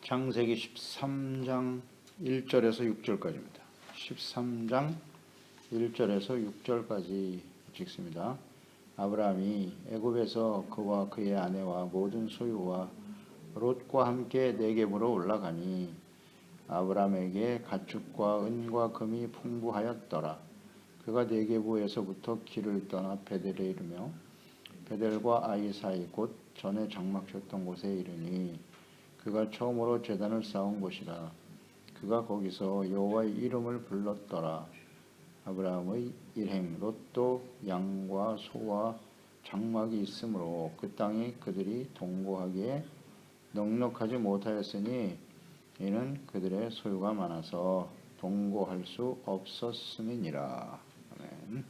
창세기 13장 1절에서 6절까지입니다. 13장 1절에서 6절까지 읽습니다. 아브라함이 애굽에서 그와 그의 아내와 모든 소유와 롯과 함께 네겝으로 올라가니 아브라함에게 가축과 은과 금이 풍부하였더라. 그가 네겝에서부터 길을 떠나 베델에 이르며 베델과 아이 사이 곧 전에 장막 쳤던 곳에 이르니 그가 처음으로 제단을 쌓은 곳이라. 그가 거기서 여호와의 이름을 불렀더라. 아브라함의 일행 롯도 양과 소와 장막이 있으므로 그 땅에 그들이 동거하기에 넉넉하지 못하였으니 이는 그들의 소유가 많아서 동거할 수 없었음이니라. 아멘.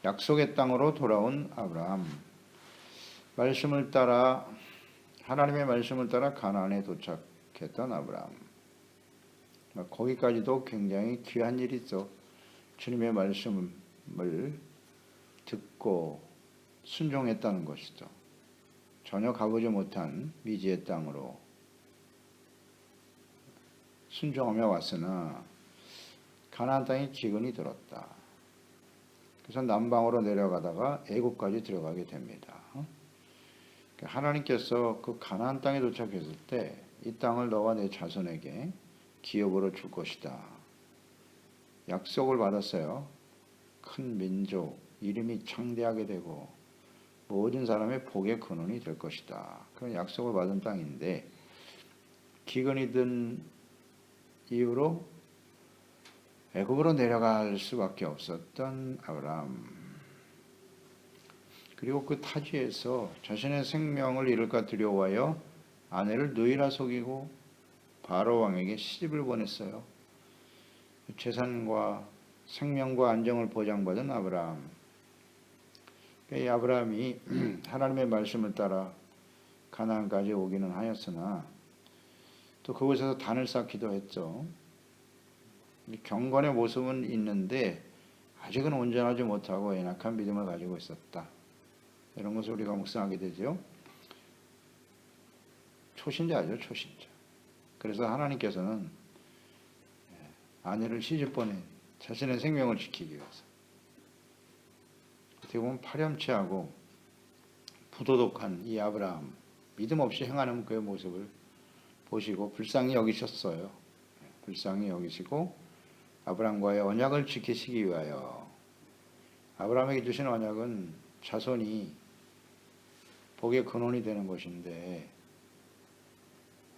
약속의 땅으로 돌아온 아브라함. 하나님의 말씀을 따라 가나안에 도착했던 아브라함. 거기까지도 굉장히 귀한 일이죠. 주님의 말씀을 듣고 순종했다는 것이죠. 전혀 가보지 못한 미지의 땅으로 순종하며 왔으나 가나안 땅에 기근이 들었다. 그래서 남방으로 내려가다가 애굽까지 들어가게 됩니다. 하나님께서 그 가나안 땅에 도착했을 때 이 땅을 너와 내 자손에게 기업으로 줄 것이다. 약속을 받았어요. 큰 민족, 이름이 창대하게 되고 모든 사람의 복의 근원이 될 것이다. 그런 약속을 받은 땅인데 기근이 든 이후로 애굽으로 내려갈 수밖에 없었던 아브라함. 그리고 그 타지에서 자신의 생명을 잃을까 두려워하여 아내를 누이라 속이고 바로 왕에게 시집을 보냈어요. 재산과 생명과 안정을 보장받은 아브라함. 이 아브라함이 하나님의 말씀을 따라 가나안까지 오기는 하였으나 또 그곳에서 단을 쌓기도 했죠. 경건의 모습은 있는데 아직은 온전하지 못하고 연약한 믿음을 가지고 있었다. 이런 것을 우리가 묵상하게 되죠. 초신자죠, 초신자. 그래서 하나님께서는 아내를 시집 보낸 자신의 생명을 지키기 위해서 어떻게 보면 파렴치하고 부도덕한 이 아브라함, 믿음 없이 행하는 그의 모습을 보시고 불쌍히 여기셨어요. 불쌍히 여기시고 아브라함과의 언약을 지키시기 위하여 아브라함에게 주신 언약은 자손이 복의 근원이 되는 것인데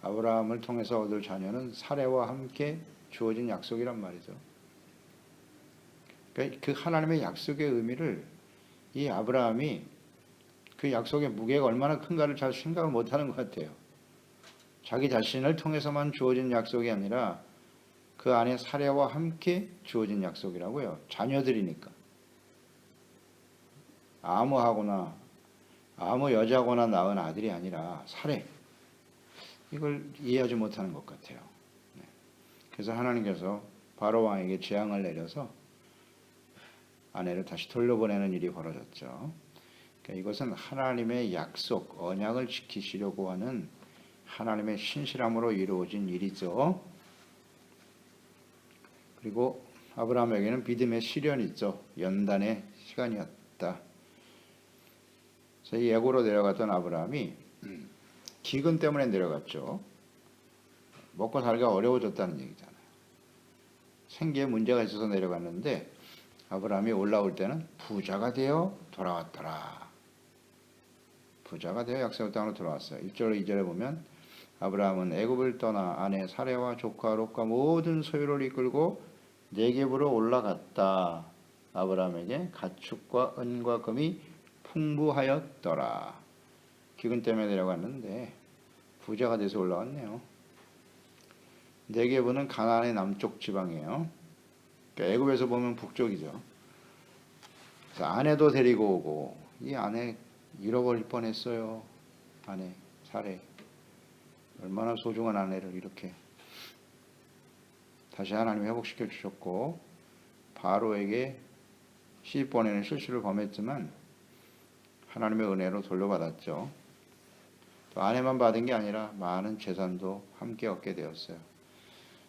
아브라함을 통해서 얻을 자녀는 사례와 함께 주어진 약속이란 말이죠. 그러니까 그 하나님의 약속의 의미를 이 아브라함이 그 약속의 무게가 얼마나 큰가를 잘 생각을 못하는 것 같아요. 자기 자신을 통해서만 주어진 약속이 아니라 그 안에 사례와 함께 주어진 약속이라고요. 자녀들이니까. 아무 여자거나 낳은 아들이 아니라 사례. 이걸 이해하지 못하는 것 같아요. 그래서 하나님께서 바로 왕에게 재앙을 내려서 아내를 다시 돌려보내는 일이 벌어졌죠. 그러니까 이것은 하나님의 약속, 언약을 지키시려고 하는 하나님의 신실함으로 이루어진 일이죠. 그리고 아브라함에게는 믿음의 시련이 있죠. 연단의 시간이었다. 그래서 이 애굽으로 내려갔던 아브라함이 기근 때문에 내려갔죠. 먹고 살기가 어려워졌다는 얘기잖아요. 생계에 문제가 있어서 내려갔는데 아브라함이 올라올 때는 부자가 되어 돌아왔더라. 부자가 되어 약속의 땅으로 돌아왔어요. 1절 2절에 보면 아브라함은 애굽을 떠나 아내 사레와 조카 롯과 모든 소유를 이끌고 네겝으로 올라갔다. 아브라함에게 가축과 은과 금이 풍부하였더라. 기근 때문에 내려갔는데 부자가 돼서 올라왔네요. 네겝은 가나안의 남쪽 지방이에요. 그러니까 애굽에서 보면 북쪽이죠. 그래서 아내도 데리고 오고 이 아내 잃어버릴 뻔했어요. 아내 사레. 얼마나 소중한 아내를 이렇게 다시 하나님이 회복시켜 주셨고 바로에게 시집 보내는 실수를 범했지만 하나님의 은혜로 돌려받았죠. 또 아내만 받은 게 아니라 많은 재산도 함께 얻게 되었어요.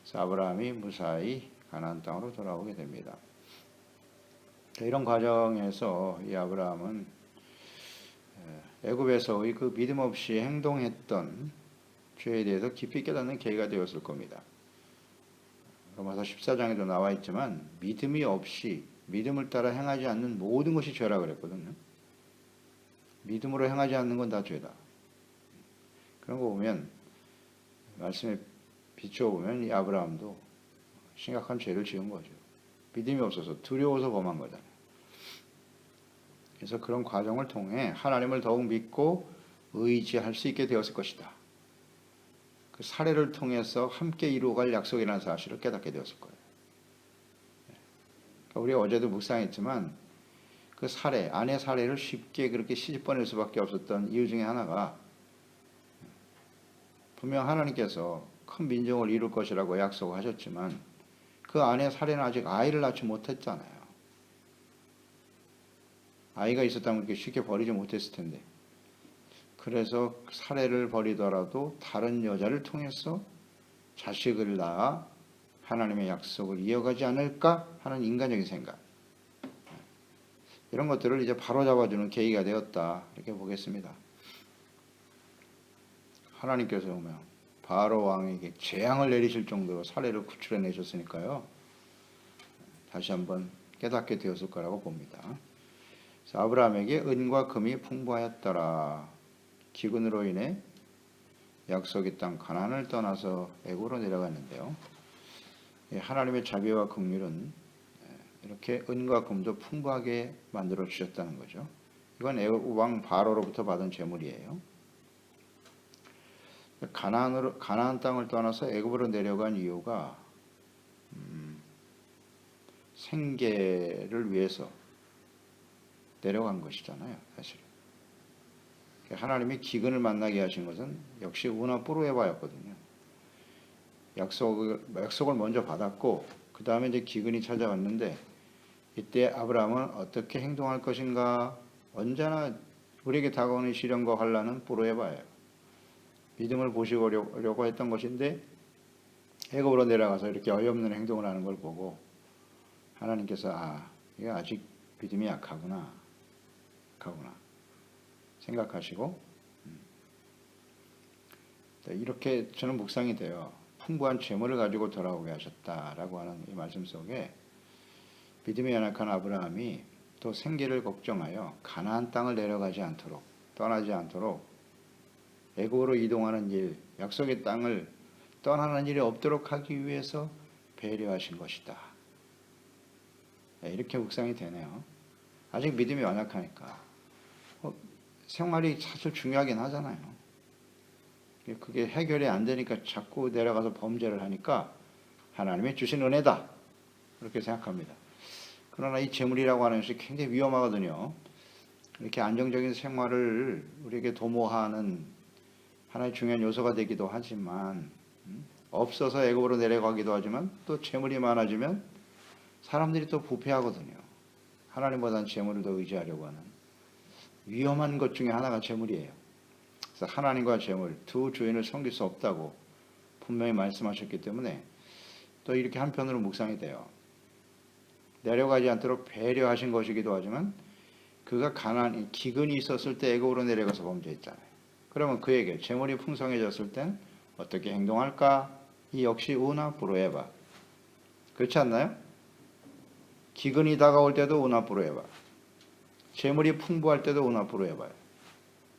그래서 아브라함이 무사히 가나안 땅으로 돌아오게 됩니다. 이런 과정에서 이 아브라함은 애굽에서의 그 믿음 없이 행동했던 죄에 대해서 깊이 깨닫는 계기가 되었을 겁니다. 로마서 14장에도 나와 있지만 믿음이 없이 믿음을 따라 행하지 않는 모든 것이 죄라 그랬거든요. 믿음으로 행하지 않는 건 다 죄다. 그런 거 보면 말씀에 비춰보면 이 아브라함도 심각한 죄를 지은 거죠. 믿음이 없어서 두려워서 범한 거잖아요. 그래서 그런 과정을 통해 하나님을 더욱 믿고 의지할 수 있게 되었을 것이다. 그 사례를 통해서 함께 이루어갈 약속이라는 사실을 깨닫게 되었을 거예요. 그러니까 우리가 어제도 묵상했지만 그 사례, 아내 사례를 쉽게 그렇게 시집보낼 수밖에 없었던 이유 중에 하나가 분명 하나님께서 큰 민족을 이룰 것이라고 약속하셨지만 그 아내 사례는 아직 아이를 낳지 못했잖아요. 아이가 있었다면 그렇게 쉽게 버리지 못했을 텐데. 그래서 사례를 버리더라도 다른 여자를 통해서 자식을 낳아 하나님의 약속을 이어가지 않을까 하는 인간적인 생각. 이런 것들을 이제 바로잡아주는 계기가 되었다. 이렇게 보겠습니다. 하나님께서 보면 바로 왕에게 재앙을 내리실 정도로 사례를 구출해 내셨으니까요. 다시 한번 깨닫게 되었을 거라고 봅니다. 그래서 아브라함에게 은과 금이 풍부하였더라. 기근으로 인해 약속의 땅 가나안을 떠나서 애굽으로 내려갔는데요. 하나님의 자비와 긍휼은 이렇게 은과 금도 풍부하게 만들어 주셨다는 거죠. 이건 애굽 왕 바로로부터 받은 재물이에요. 가나안 땅을 떠나서 애굽으로 내려간 이유가 생계를 위해서 내려간 것이잖아요, 사실. 하나님이 기근을 만나게 하신 것은 역시 우나 뿌르에바였거든요. 약속을 먼저 받았고 그 다음에 이제 기근이 찾아왔는데 이때 아브라함은 어떻게 행동할 것인가? 언제나 우리에게 다가오는 시련과 환난은 뿌르에바예요. 믿음을 보시려고 했던 것인데 애굽으로 내려가서 이렇게 어이없는 행동을 하는 걸 보고 하나님께서 이게 아직 믿음이 약하구나 생각하시고 이렇게 저는 묵상이 돼요. 풍부한 재물을 가지고 돌아오게 하셨다라고 하는 이 말씀 속에 믿음이 연약한 아브라함이 또 생계를 걱정하여 가나안 땅을 떠나지 않도록 애굽으로 이동하는 일, 약속의 땅을 떠나는 일이 없도록 하기 위해서 배려하신 것이다. 이렇게 묵상이 되네요. 아직 믿음이 연약하니까 생활이 사실 중요하긴 하잖아요. 그게 해결이 안 되니까 자꾸 내려가서 범죄를 하니까 하나님이 주신 은혜다. 그렇게 생각합니다. 그러나 이 재물이라고 하는 것이 굉장히 위험하거든요. 이렇게 안정적인 생활을 우리에게 도모하는 하나의 중요한 요소가 되기도 하지만 없어서 애굽으로 내려가기도 하지만 또 재물이 많아지면 사람들이 또 부패하거든요. 하나님보다는 재물을 더 의지하려고 하는 위험한 것 중에 하나가 재물이에요. 그래서 하나님과 재물 두 주인을 섬길 수 없다고 분명히 말씀하셨기 때문에 또 이렇게 한편으로 묵상이 돼요. 내려가지 않도록 배려하신 것이기도 하지만 그가 기근이 있었을 때 애굽으로 내려가서 범죄했잖아요. 그러면 그에게 재물이 풍성해졌을 땐 어떻게 행동할까? 이 역시 우나 뿌르에바. 그렇지 않나요? 기근이 다가올 때도 우나 뿌르에바. 재물이 풍부할 때도 우나 뿌르에바요.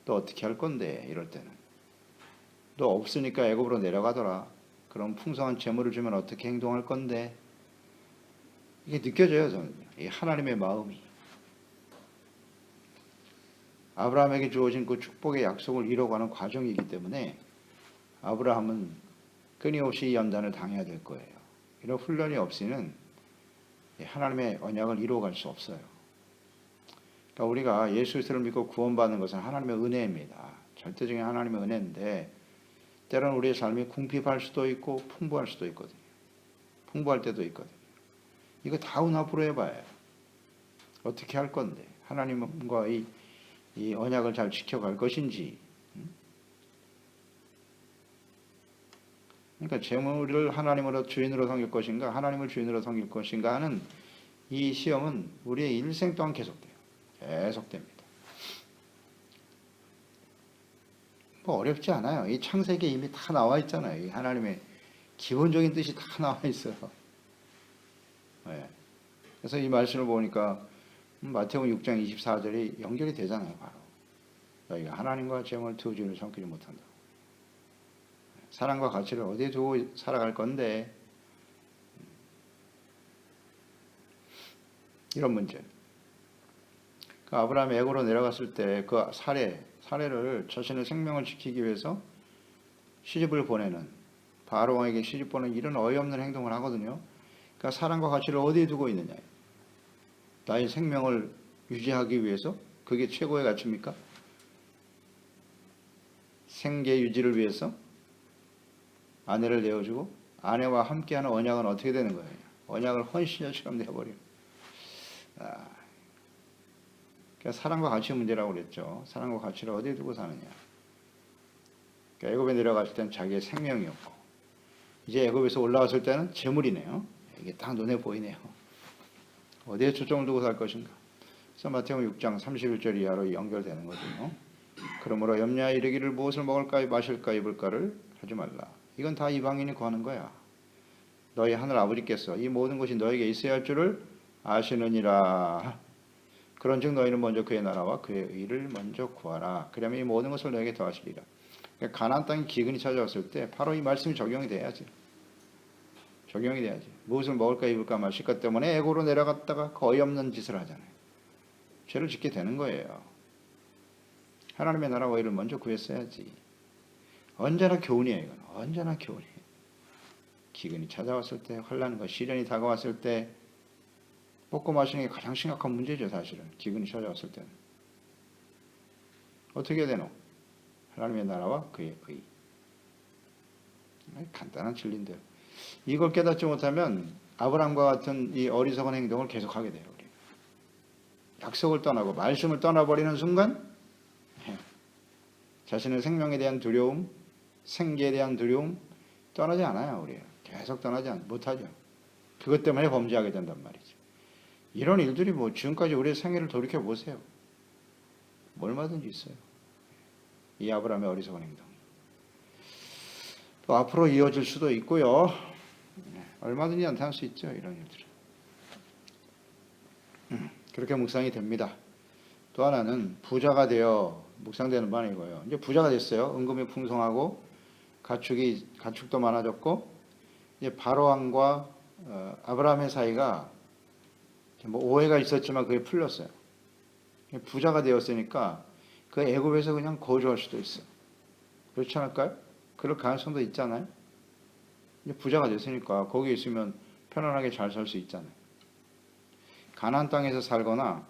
또 어떻게 할 건데 이럴 때는. 너 없으니까 애굽으로 내려가더라. 그럼 풍성한 재물을 주면 어떻게 행동할 건데? 이게 느껴져요, 저는. 이 하나님의 마음이. 아브라함에게 주어진 그 축복의 약속을 이뤄가는 과정이기 때문에 아브라함은 끊임없이 이 연단을 당해야 될 거예요. 이런 훈련이 없이는 하나님의 언약을 이루어갈 수 없어요. 그러니까 우리가 예수 그리스도를 믿고 구원받는 것은 하나님의 은혜입니다. 절대적인 하나님의 은혜인데 때로는 우리의 삶이 궁핍할 수도 있고 풍부할 수도 있거든요. 풍부할 때도 있거든요. 이거 다 은합으로 해봐요. 어떻게 할 건데 하나님과 이 언약을 잘 지켜갈 것인지 그러니까 재물을 하나님으로 주인으로 섬길 것인가, 하나님을 주인으로 섬길 것인가 하는 이 시험은 우리의 일생 동안 계속돼요. 계속됩니다. 뭐 어렵지 않아요. 이 창세기에 이미 다 나와 있잖아요. 이 하나님의 기본적인 뜻이 다 나와 있어요. 네. 그래서 이 말씀을 보니까 마태복음 6장 24절이 연결이 되잖아요. 바로 너희가 하나님과 재물 두 주인을 섬기지 못한다. 사랑과 가치를 어디에 두고 살아갈 건데, 이런 문제. 그 아브라함이 애고로 내려갔을 때 그 사례를 자신의 생명을 지키기 위해서 시집을 보내는, 바로 왕에게 시집 보내는 이런 어이없는 행동을 하거든요. 그러니까 사랑과 가치를 어디에 두고 있느냐. 나의 생명을 유지하기 위해서 그게 최고의 가치입니까? 생계 유지를 위해서 아내를 내어주고 아내와 함께하는 언약은 어떻게 되는 거예요? 언약을 헌신처럼 내버려요. 그러니까 사랑과 가치 문제라고 그랬죠. 사랑과 가치를 어디에 두고 사느냐. 그러니까 애굽에 내려갔을 때는 자기의 생명이었고, 이제 애굽에서 올라왔을 때는 재물이네요. 이게 딱 눈에 보이네요. 어디에 초점을 두고 살 것인가. 그래서 마태복음 6장 31절 이하로 연결되는 거죠. 그러므로 염려하여 이르기를 무엇을 먹을까 마실까 입을까를 하지 말라. 이건 다 이방인이 구하는 거야. 너희 하늘 아버지께서 이 모든 것이 너에게 있어야 할 줄을 아시느니라. 그런즉 너희는 먼저 그의 나라와 그의 의를 먼저 구하라. 그러면 이 모든 것을 너에게 더하시리라. 그러니까 가나안 땅에 기근이 찾아왔을 때 바로 이 말씀이 적용이 돼야지. 적용이 돼야지. 무엇을 먹을까 입을까 마실까 때문에 애고로 내려갔다가 거의 없는 짓을 하잖아요. 죄를 짓게 되는 거예요. 하나님의 나라와 의를 먼저 구했어야지. 언제나 교훈이에요. 이건 언제나 교훈이에요. 기근이 찾아왔을 때, 환난과 시련이 다가왔을 때 먹고 마시는 게 가장 심각한 문제죠. 사실은 기근이 찾아왔을 때는 어떻게 해야 되노? 하나님의 나라와 그의 의. 간단한 진리인데요. 이걸 깨닫지 못하면 아브라함과 같은 이 어리석은 행동을 계속하게 돼요. 우리. 약속을 떠나고 말씀을 떠나버리는 순간 자신의 생명에 대한 두려움, 생계에 대한 두려움 떠나지 않아요. 우리 계속 떠나지 못하죠. 그것 때문에 범죄하게 된단 말이죠. 이런 일들이 뭐 지금까지 우리의 생애를 돌이켜 보세요. 얼마든지 있어요. 이 아브라함의 어리석은 행동. 또 앞으로 이어질 수도 있고요. 얼마든지 나타날 수 있죠. 이런 일들은. 그렇게 묵상이 됩니다. 또 하나는 부자가 되어 묵상되는 바는 이거예요. 이제 부자가 됐어요. 은금이 풍성하고 가축도 많아졌고, 이제 바로왕과 아브라함의 사이가 뭐 오해가 있었지만 그게 풀렸어요. 부자가 되었으니까 그 애굽에서 그냥 거주할 수도 있어요. 그렇지 않을까요? 그럴 가능성도 있잖아요. 이제 부자가 됐으니까 거기에 있으면 편안하게 잘 살 수 있잖아요. 가나안 땅에서 살거나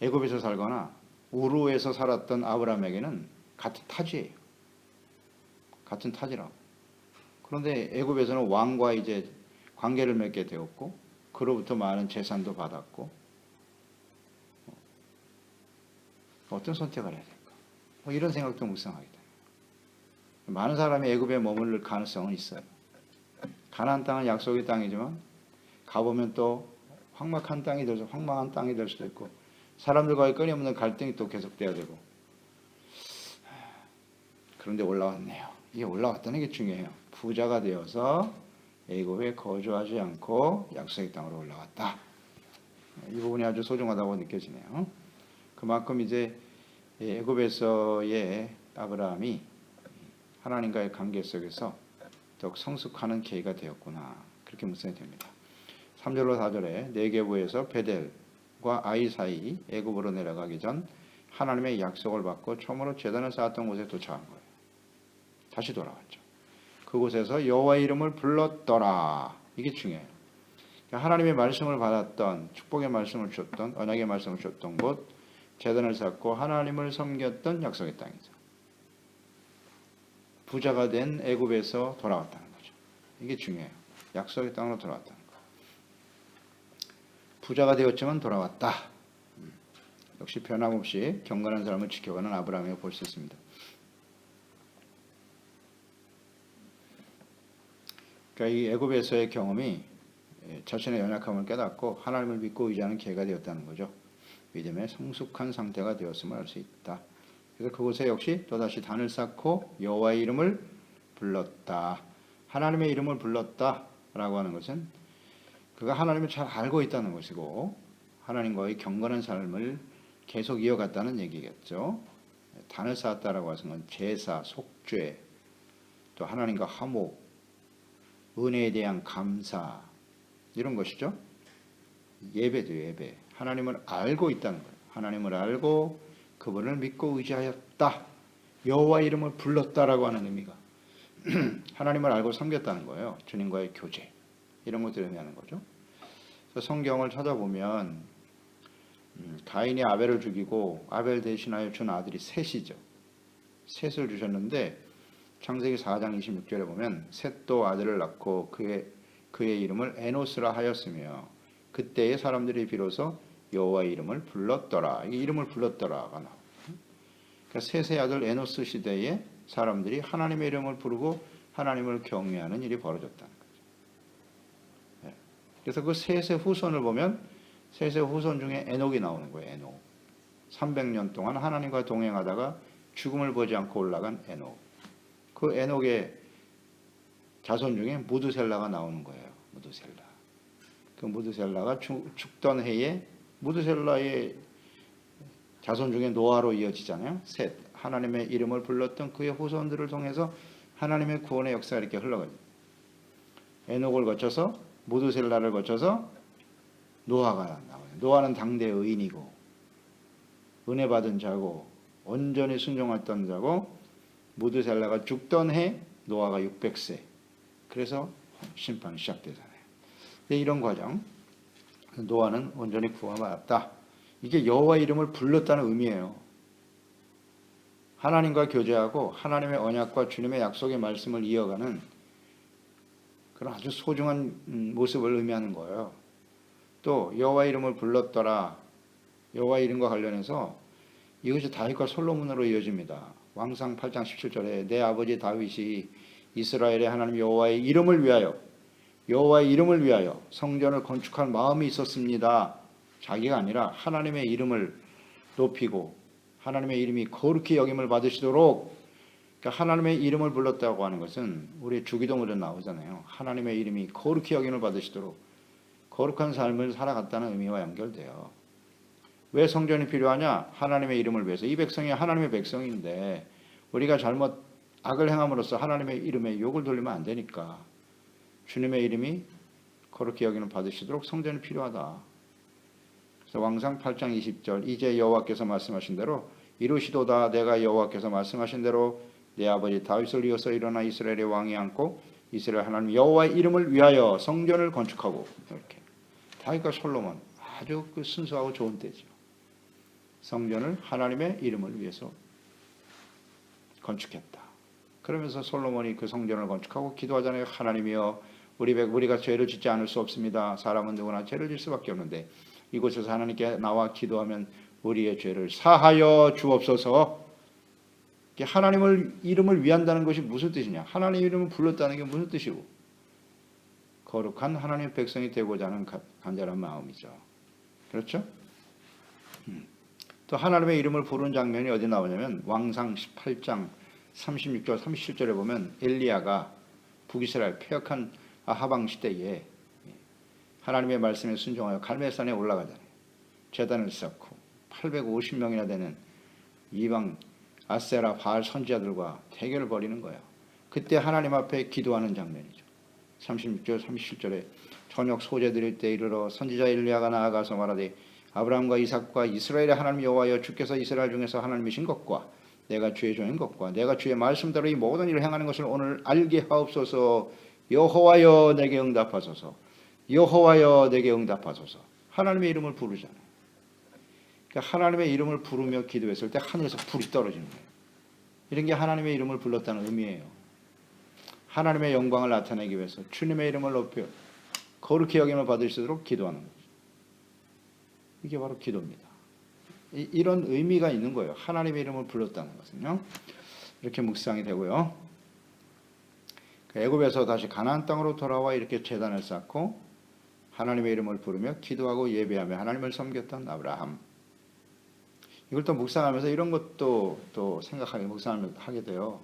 애굽에서 살거나 우르에서 살았던 아브라함에게는 같은 타지예요. 같은 타지라고. 그런데 애굽에서는 왕과 이제 관계를 맺게 되었고, 그로부터 많은 재산도 받았고, 어떤 선택을 해야 될까? 뭐 이런 생각도 묵상하게 돼요. 많은 사람이 애굽에 머무를 가능성은 있어요. 가나안 땅은 약속의 땅이지만 가보면 또 황망한 땅이 될 수도 있고, 사람들과의 끊임없는 갈등이 또 계속돼야 되고. 그런데 올라왔네요. 이게 올라왔다는 게 중요해요. 부자가 되어서 애굽에 거주하지 않고 약속의 땅으로 올라왔다. 이 부분이 아주 소중하다고 느껴지네요. 그만큼 이제 애굽에서의 아브라함이 하나님과의 관계 속에서 더욱 성숙하는 계기가 되었구나. 그렇게 묵상이 됩니다. 3절로 4절에 네게부에서 베델과 아이 사이 애굽으로 내려가기 전 하나님의 약속을 받고 처음으로 제단을 쌓았던 곳에 도착한 거예요. 다시 돌아왔죠. 그곳에서 여호와의 이름을 불렀더라. 이게 중요해요. 하나님의 말씀을 받았던, 축복의 말씀을 주셨던, 언약의 말씀을 주셨던 곳, 제단을 쌓고 하나님을 섬겼던 약속의 땅이죠. 부자가 된 애굽에서 돌아왔다는 거죠. 이게 중요해요. 약속의 땅으로 돌아왔다는 거. 부자가 되었지만 돌아왔다. 역시 변함없이 경건한 삶을 지켜가는 아브라함을 볼 수 있습니다. 그러니까 이 애굽에서의 경험이 자신의 연약함을 깨닫고 하나님을 믿고 의지하는 기회가 되었다는 거죠. 믿음의 성숙한 상태가 되었음을 알 수 있다. 그래서 그곳에 역시 또다시 단을 쌓고 여호와의 이름을 불렀다. 하나님의 이름을 불렀다라고 하는 것은 그가 하나님을 잘 알고 있다는 것이고 하나님과의 경건한 삶을 계속 이어갔다는 얘기겠죠. 단을 쌓았다라고 하는 건 제사, 속죄, 또 하나님과 화목, 은혜에 대한 감사 이런 것이죠. 예배도 예배. 하나님을 알고 있다는 거예요. 하나님을 알고 그분을 믿고 의지하였다. 여호와 이름을 불렀다라고 하는 의미가 하나님을 알고 섬겼다는 거예요. 주님과의 교제 이런 것들을 의미하는 거죠. 그래서 성경을 찾아보면 가인이 아벨을 죽이고 아벨 대신하여 준 아들이 셋이죠. 셋을 주셨는데 창세기 4장 26절에 보면 셋도 아들을 낳고 그의 이름을 에노스라 하였으며 그때의 사람들이 비로소 여호와의 이름을 불렀더라. 이 이름을 불렀더라가 나와요. 그러니까 셋의 아들 에노스 시대에 사람들이 하나님의 이름을 부르고 하나님을 경외하는 일이 벌어졌다는 거죠. 그래서 그 셋의 후손을 보면 셋의 후손 중에 에녹이 나오는 거예요. 에녹. 300년 동안 하나님과 동행하다가 죽음을 보지 않고 올라간 에녹. 그 에녹의 자손 중에 무드셀라가 나오는 거예요. 무드셀라. 그 무드셀라가 죽던 해에 무드셀라의 자손 중에 노아로 이어지잖아요. 셋. 하나님의 이름을 불렀던 그의 후손들을 통해서 하나님의 구원의 역사가 이렇게 흘러가요. 에녹을 거쳐서 무드셀라를 거쳐서 노아가 나와요. 노아는 당대의 의인이고 은혜 받은 자고 온전히 순종했던 자고 무드셀라가 죽던 해 노아가 600세. 그래서 심판이 시작되잖아요. 이런 과정. 노아는 온전히 구원받았다. 이게 여호와 이름을 불렀다는 의미예요. 하나님과 교제하고 하나님의 언약과 주님의 약속의 말씀을 이어가는 그런 아주 소중한 모습을 의미하는 거예요. 또 여호와 이름을 불렀더라. 여호와 이름과 관련해서 이것이 다윗과 솔로몬으로 이어집니다. 왕상 8장 17절에 내 아버지 다윗이 이스라엘의 하나님 여호와의 이름을 위하여 성전을 건축할 마음이 있었습니다. 자기가 아니라 하나님의 이름을 높이고 하나님의 이름이 거룩히 여김을 받으시도록, 그러니까 하나님의 이름을 불렀다고 하는 것은 우리 주기도문에 나오잖아요. 하나님의 이름이 거룩히 여김을 받으시도록 거룩한 삶을 살아갔다는 의미와 연결돼요. 왜 성전이 필요하냐? 하나님의 이름을 위해서. 이 백성이 하나님의 백성인데 우리가 잘못 악을 행함으로써 하나님의 이름에 욕을 돌리면 안 되니까 주님의 이름이 거룩히 여기는 받으시도록 성전이 필요하다. 그래서 왕상 8장 20절 이제 여호와께서 말씀하신 대로 이루시도다. 내가 여호와께서 말씀하신 대로 내 아버지 다윗을 이어서 일어나 이스라엘의 왕이 앉고 이스라엘 하나님 여호와의 이름을 위하여 성전을 건축하고. 이렇게 다윗과 솔로몬 아주 그 순수하고 좋은 때죠. 성전을 하나님의 이름을 위해서 건축했다. 그러면서 솔로몬이 그 성전을 건축하고 기도하잖아요. 하나님이여 우리가 죄를 짓지 않을 수 없습니다. 사람은 누구나 죄를 질 수밖에 없는데 이곳에서 하나님께 나와 기도하면 우리의 죄를 사하여 주옵소서. 하나님의 이름을 위한다는 것이 무슨 뜻이냐? 하나님의 이름을 불렀다는 게 무슨 뜻이고? 거룩한 하나님의 백성이 되고자 하는 간절한 마음이죠. 그렇죠? 또 하나님의 이름을 부르는 장면이 어디 나오냐면 왕상 18장 36절 37절에 보면 엘리야가 북이스라엘 폐역한 아하방 시대에 하나님의 말씀에 순종하여 갈멜산에 올라가잖아요. 제단을 쌓고 850명이나 되는 이방 아세라 바알 선지자들과 대결을 벌이는 거예요. 그때 하나님 앞에 기도하는 장면이죠. 36절 37절에 저녁 소재 드릴 때 이르러 선지자 엘리야가 나아가서 말하되 아브라함과 이삭과 이스라엘의 하나님 여호와여 주께서 이스라엘 중에서 하나님이신 것과 내가 주의 종인 것과 내가 주의 말씀대로 이 모든 일을 행하는 것을 오늘 알게 하옵소서. 여호와여 내게 응답하소서. 여호와여 내게 응답하소서. 하나님의 이름을 부르잖아요. 그러니까 하나님의 이름을 부르며 기도했을 때 하늘에서 불이 떨어지는 거예요. 이런 게 하나님의 이름을 불렀다는 의미예요. 하나님의 영광을 나타내기 위해서 주님의 이름을 높여 거룩히 여김을 받으시도록 기도하는 거죠. 이게 바로 기도입니다. 이런 의미가 있는 거예요. 하나님의 이름을 불렀다는 것은요. 이렇게 묵상이 되고요. 애굽에서 다시 가나안 땅으로 돌아와 이렇게 제단을 쌓고 하나님의 이름을 부르며 기도하고 예배하며 하나님을 섬겼던 아브라함. 이걸 또 묵상하면서 이런 것도 또 생각하게 묵상하게 돼요.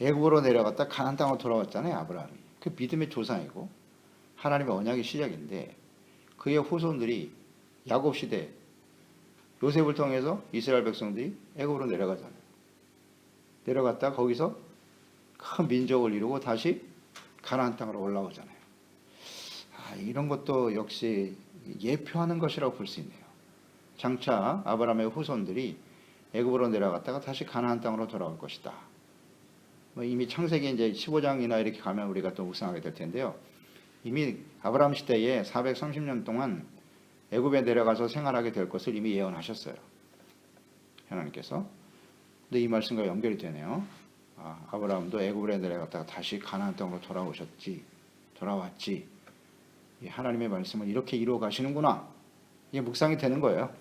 애굽으로 내려갔다 가나안 땅으로 돌아왔잖아요, 아브라함이. 그 믿음의 조상이고 하나님의 언약의 시작인데 그의 후손들이 야곱 시대 요셉을 통해서 이스라엘 백성들이 애굽으로 내려가잖아요. 내려갔다 거기서 큰 민족을 이루고 다시 가나안 땅으로 올라오잖아요. 이런 것도 역시 예표하는 것이라고 볼 수 있네요. 장차 아브라함의 후손들이 애굽으로 내려갔다가 다시 가나안 땅으로 돌아올 것이다. 이미 창세기 이제 15장이나 이렇게 가면 우리가 또 묵상하게 될 텐데요. 이미 아브라함 시대에 430년 동안 애굽에 내려가서 생활하게 될 것을 이미 예언하셨어요. 하나님께서. 근데 이 말씀과 연결이 되네요. 아브라함도 애굽에 내려갔다가 다시 가나안 땅으로 돌아왔지. 하나님의 말씀을 이렇게 이루어 가시는구나. 이게 묵상이 되는 거예요.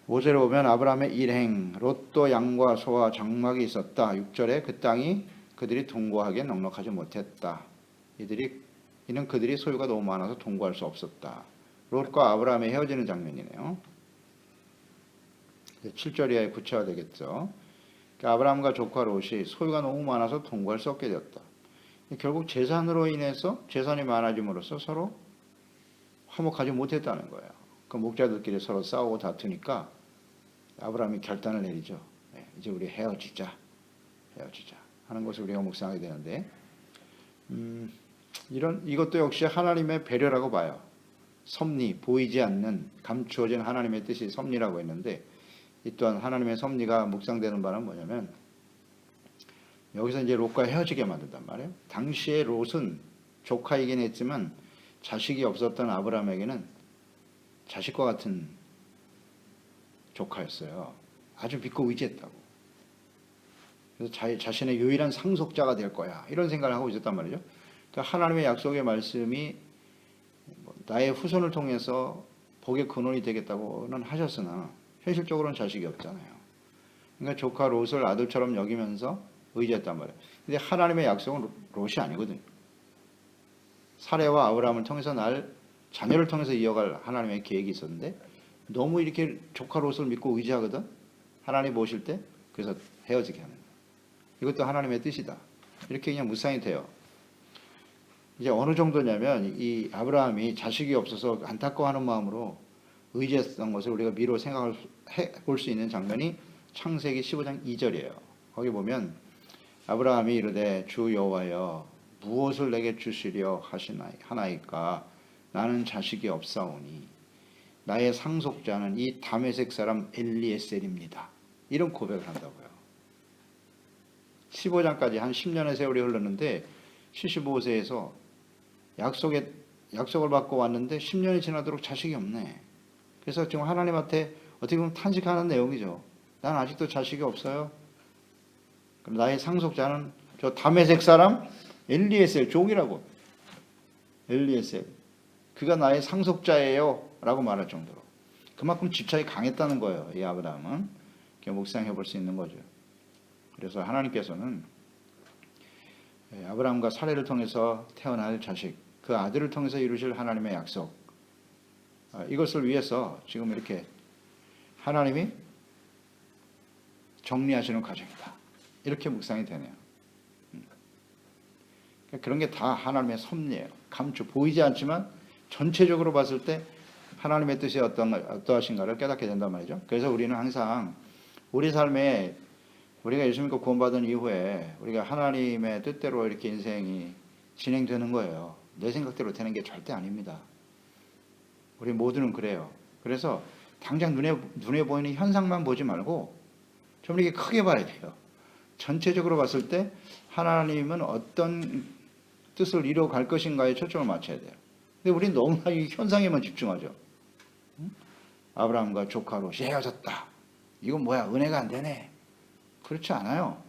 5절에 보면 아브라함의 일행, 롯도 양과 소와 장막이 있었다. 6절에 그 땅이 그들이 동거하기에 넉넉하지 못했다. 이는 그들이 소유가 너무 많아서 동거할 수 없었다. 롯과 아브라함이 헤어지는 장면이네요. 7절이 구체화되겠죠. 아브라함과 조카 롯이 소유가 너무 많아서 동거할 수 없게 되었다. 결국 재산으로 인해서 재산이 많아짐으로써 서로 화목하지 못했다는 거예요. 그 목자들끼리 서로 싸우고 다투니까 아브라함이 결단을 내리죠. 이제 우리 헤어지자 하는 것을 우리가 묵상하게 되는데, 이것도 역시 하나님의 배려라고 봐요. 섭리, 보이지 않는 감추어진 하나님의 뜻이 섭리라고 했는데, 이 또한 하나님의 섭리가 묵상되는 바는 뭐냐면 여기서 이제 롯과 헤어지게 만든단 말이에요. 당시에 롯은 조카이긴 했지만 자식이 없었던 아브라함에게는 자식과 같은 조카였어요. 아주 믿고 의지했다고. 그래서 자신의 유일한 상속자가 될 거야. 이런 생각을 하고 있었단 말이죠. 그러니까 하나님의 약속의 말씀이 나의 후손을 통해서 복의 근원이 되겠다고는 하셨으나 현실적으로는 자식이 없잖아요. 그러니까 조카 롯을 아들처럼 여기면서 의지했단 말이에요. 근데 하나님의 약속은 롯이 아니거든요. 사레와 아브라함을 통해서 자녀를 통해서 이어갈 하나님의 계획이 있었는데 너무 이렇게 조카 롯을 믿고 의지하거든. 하나님 보실 때 그래서 헤어지게 하는 거예요. 이것도 하나님의 뜻이다. 이렇게 그냥 묵상이 돼요. 이제 어느 정도냐면 이 아브라함이 자식이 없어서 안타까워하는 마음으로 의지했던 것을 우리가 미로 생각해 볼 수 있는 장면이 창세기 15장 2절이에요. 거기 보면 아브라함이 이르되 주 여호와여 무엇을 내게 주시려 하나이까 나는 자식이 없사오니 나의 상속자는 이 다메섹 사람 엘리에셀입니다. 이런 고백을 한다고요. 15장까지 한 10년의 세월이 흘렀는데 75세에서 약속을 받고 왔는데 10년이 지나도록 자식이 없네. 그래서 지금 하나님한테 어떻게 보면 탄식하는 내용이죠. 난 아직도 자식이 없어요. 그럼 나의 상속자는 저 다메섹 사람 엘리에셀, 종이라고. 엘리에셀. 그가 나의 상속자예요. 라고 말할 정도로. 그만큼 집착이 강했다는 거예요. 이 아브라함은. 묵상해 볼 수 있는 거죠. 그래서 하나님께서는 아브라함과 사레를 통해서 태어날 자식, 그 아들을 통해서 이루실 하나님의 약속, 이것을 위해서 지금 이렇게 하나님이 정리하시는 과정이다. 이렇게 묵상이 되네요. 그런 게 다 하나님의 섭리예요. 보이지 않지만 전체적으로 봤을 때 하나님의 뜻이 어떠하신가를 깨닫게 된단 말이죠. 그래서 우리는 항상 우리 삶에 우리가 예수 믿고 구원받은 이후에 우리가 하나님의 뜻대로 이렇게 인생이 진행되는 거예요. 내 생각대로 되는 게 절대 아닙니다. 우리 모두는 그래요. 그래서 당장 눈에 보이는 현상만 보지 말고 좀 이렇게 크게 봐야 돼요. 전체적으로 봤을 때 하나님은 어떤 뜻을 이루어갈 것인가에 초점을 맞춰야 돼요. 근데 우리는 너무나 이 현상에만 집중하죠. 아브라함과 조카 롯이 헤어졌다. 이건 뭐야? 은혜가 안 되네. 그렇지 않아요.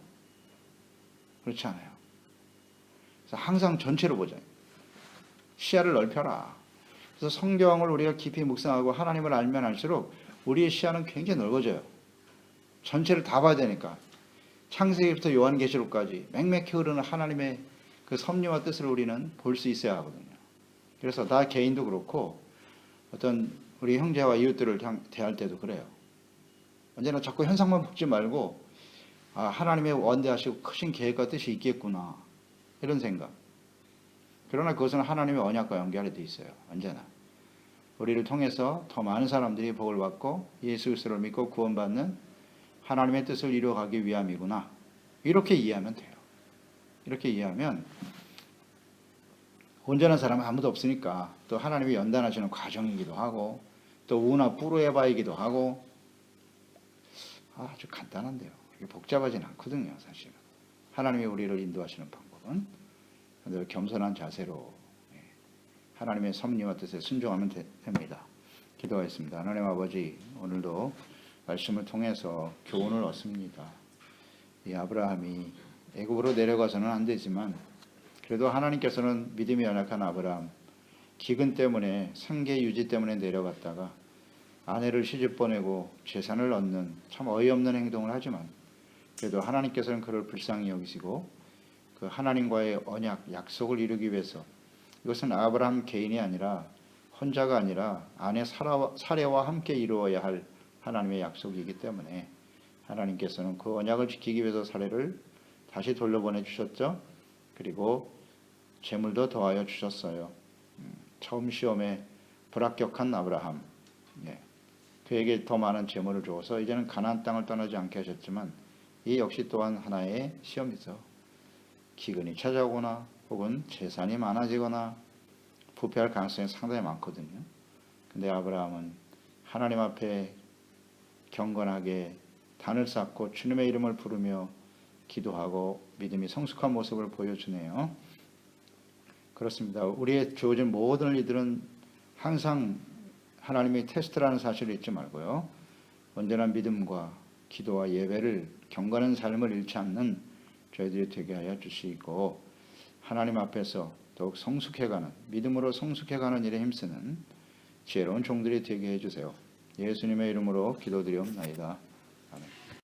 그렇지 않아요. 그래서 항상 전체로 보자. 시야를 넓혀라. 그래서 성경을 우리가 깊이 묵상하고 하나님을 알면 알수록 우리의 시야는 굉장히 넓어져요. 전체를 다 봐야 되니까. 창세기부터 요한계시록까지 맹맥히 흐르는 하나님의 그 섭리와 뜻을 우리는 볼 수 있어야 하거든요. 그래서 다 개인도 그렇고 어떤 우리 형제와 이웃들을 대할 때도 그래요. 언제나 자꾸 현상만 보지 말고 하나님의 원대하시고 크신 계획과 뜻이 있겠구나 이런 생각. 그러나 그것은 하나님의 언약과 연결이 돼 있어요. 언제나 우리를 통해서 더 많은 사람들이 복을 받고 예수 그리스도를 믿고 구원받는 하나님의 뜻을 이루어가기 위함이구나. 이렇게 이해하면 돼요. 이렇게 이해하면 온전한 사람은 아무도 없으니까 또 하나님이 연단하시는 과정이기도 하고 또 우나 뿌르에바이기도 하고 아주 간단한데요. 이게 복잡하진 않거든요. 사실은 하나님이 우리를 인도하시는 방법은 늘 겸손한 자세로 하나님의 섭리와 뜻에 순종하면 됩니다. 기도하겠습니다. 하나님 아버지, 오늘도 말씀을 통해서 교훈을 얻습니다. 이 아브라함이 애굽으로 내려가서는 안 되지만 그래도 하나님께서는 믿음이 연약한 아브라함, 기근 때문에 생계 유지 때문에 내려갔다가 아내를 시집 보내고 재산을 얻는 참 어이없는 행동을 하지만 그래도 하나님께서는 그를 불쌍히 여기시고 그 하나님과의 언약, 약속을 이루기 위해서 이것은 아브라함 개인이 아니라 혼자가 아니라 아내 사례와 함께 이루어야 할 하나님의 약속이기 때문에 하나님께서는 그 언약을 지키기 위해서 사례를 다시 돌려보내 주셨죠. 그리고 재물도 더하여 주셨어요. 처음 시험에 불합격한 아브라함, 그에게 더 많은 재물을 주어서 이제는 가나안 땅을 떠나지 않게 하셨지만 이 역시 또한 하나의 시험이죠. 기근이 찾아오거나 혹은 재산이 많아지거나 부패할 가능성이 상당히 많거든요. 근데 아브라함은 하나님 앞에 경건하게 단을 쌓고 주님의 이름을 부르며 기도하고 믿음이 성숙한 모습을 보여주네요. 그렇습니다. 우리의 주어진 모든 일들은 항상 하나님의 테스트라는 사실을 잊지 말고요. 언제나 믿음과 기도와 예배를 경건한 삶을 잃지 않는 저희들이 되게 하여 주시고 하나님 앞에서 더욱 성숙해가는 믿음으로 성숙해가는 일에 힘쓰는 지혜로운 종들이 되게 해주세요. 예수님의 이름으로 기도드리옵나이다.